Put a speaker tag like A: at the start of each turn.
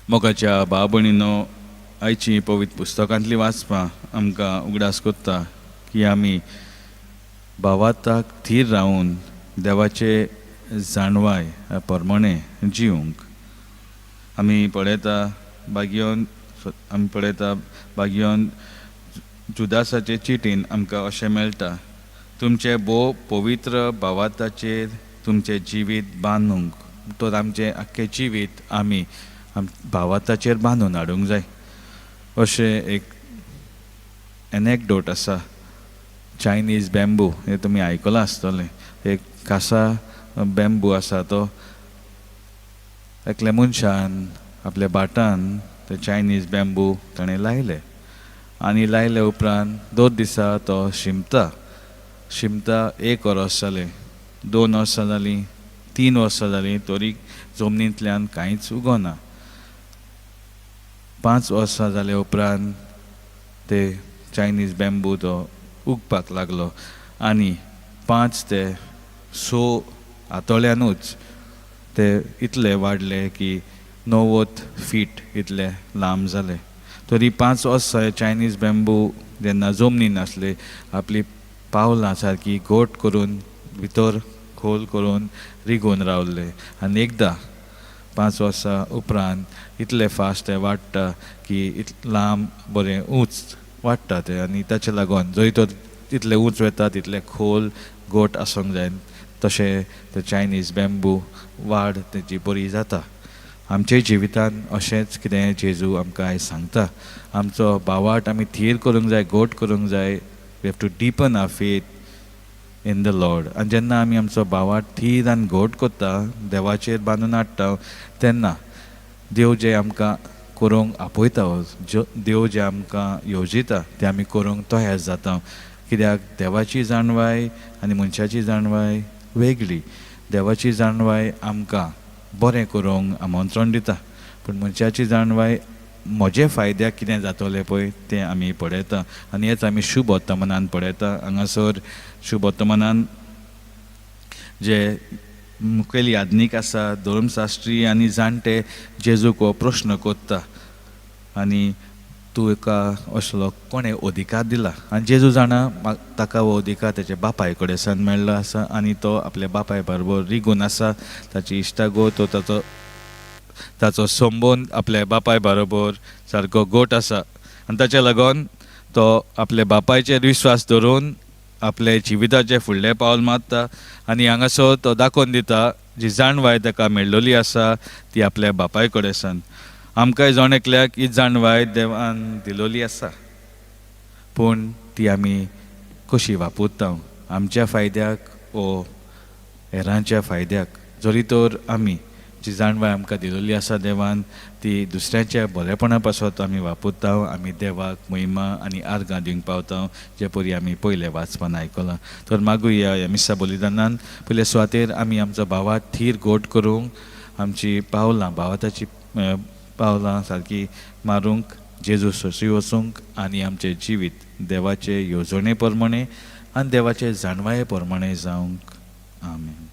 A: मोगाच्या भाव भयणीनो, आयची पवित्र पुस्तकांतली वाचपां आमकां उगडास कोत्ता की आमी भावाताक थीर रावन देवाचे जाणवाय प्रमाणे जिवंक आमी पळयता बागयोन जुदासाचे चिटीन आमकां अशें मेळटा, तुमचे भोव पवित्र भावाताचेर तुमचे जिवीत बांदूंक, तर आमचें आख्खें जिवीत आमी भावाताचेर बांदून हाडूंक जाय. अशें एक एनेक्डोट आसा, चायनीज बॅम्बू, हें तुमी आयकलां आसतलें. एक कासा बॅम्बू आसा, तो एकल्या मनशान आपल्या बाटान ते चायनीज बॅम्बू ताणें लायले आनी लायले उपरांत 2 दिसा तो शिंपता 1 वर्स जालें, 2 वर्सां जालीं, 3 वर्सां जालीं, तरी जमनींतल्यान कांयच उगोना. 5 वर्सां जाले उपरांत ते चायनीज बॅम्बू तो उगपाक लागलो आनी 5 ते 6 आतोळ्यानूच ते इतले वाडले की 90 फीट इतले लांब जाले. तरी 5 वर्सां चायनीज बॅम्बू जेन्ना जमनीन आसले, आपली पावलां सारकी गोट करून भितर खोल करून रिगून रावले. आनी एकदां 5 वर्सां उपरांत इतले फास्ट ते वाडटा की लांब बरें उंच वाडटा ते, आनी ताचे लागून जंय तो तितले उंच वता तितले खोल गोट आसूंक जाय. तशें ते चायनीज बॅम्बू वाड तेजी बरी जाता. आमच्या जिवितान अशेंच कितें जेजू आमकां आयज सांगता. आमचो भावार्थ आमी थीर करूंक जाय, गोट करूंक जाय. We have to deepen our faith in the lord. आनी जेन्ना आमी आमचो भावार्थ थीर आनी गोट करता, देवाचेर बांदून हाडटा, तेन्ना देव जें आमकां करूंक आपयता, देव जें आमकां येवजिता तें आमी करूंक तयार जाता. कित्याक देवाची जाणवाय आनी मनशाची जाणवाय वेगळी. देवाची जाणवाय आमकां बरें करूंक आमंत्रण दिता, पूण मनशाची जाणवाय म्हजे फायद्याक कितें जातलें पळय तें आमी पळयता. आनी हेच आमी शुभ वर्तमानान पळयता. हांगासर शुभ वर्तमानान जे मुखेल याज्ञीक आसा, धर्मशास्त्री आनी जाणटे जेजूक हो प्रश्न कोत्ता, आनी तुका असलो कोणें अधिकार दिला. आनी जेजू जाणा ताका हो अधिकार तेच्या बापाय कडेन मेळ्ळो आसा, आनी तो आपल्या बापाय बरोबर रिगून आसा. ताची इश्टागो तो ताचो संबंद आपल्या बापाय बरोबर सारको गोट आसा, आनी ताच्या लागून तो आपल्या बापायचेर विश्वास दवरून आपल्या जिविताचें फुडलें पावल मारता. आनी हांगासर तो दाखोवन दिता जी जाणवाय ताका मेळ्ळली आसा ती आपल्या बापाय कडेन. आमकांय जण एकल्याक ही जाणवाय देवान दिलोली आसा, पूण ती आमी कशी वापरता आमच्या फायद्याक वो हेरांच्या फायद्याक. जरी तर आमी जी जाणवाय आमकां दिलोली आसा देवान, ती दुसऱ्यांच्या बरेपणा पासत आमी वापरता, आमी देवाक महिमा आनी आर्गां दिवंक पावता, जे परी आमी पयले वाचपान आयकलां. तर मागुया ह्या मिसा बलिदानान पयले सुवातेर आमी आमचो भावार्थ थीर गोट करूंक, आमची पावलां भावाताची पावलां सारकी मारूंक, जेजू सोंसी वचूंक, आनी आमचें जिवीत देवाचे येवजणे प्रमाणे आनी देवाचे जाणवाये प्रमाणे जावंक. आमेन.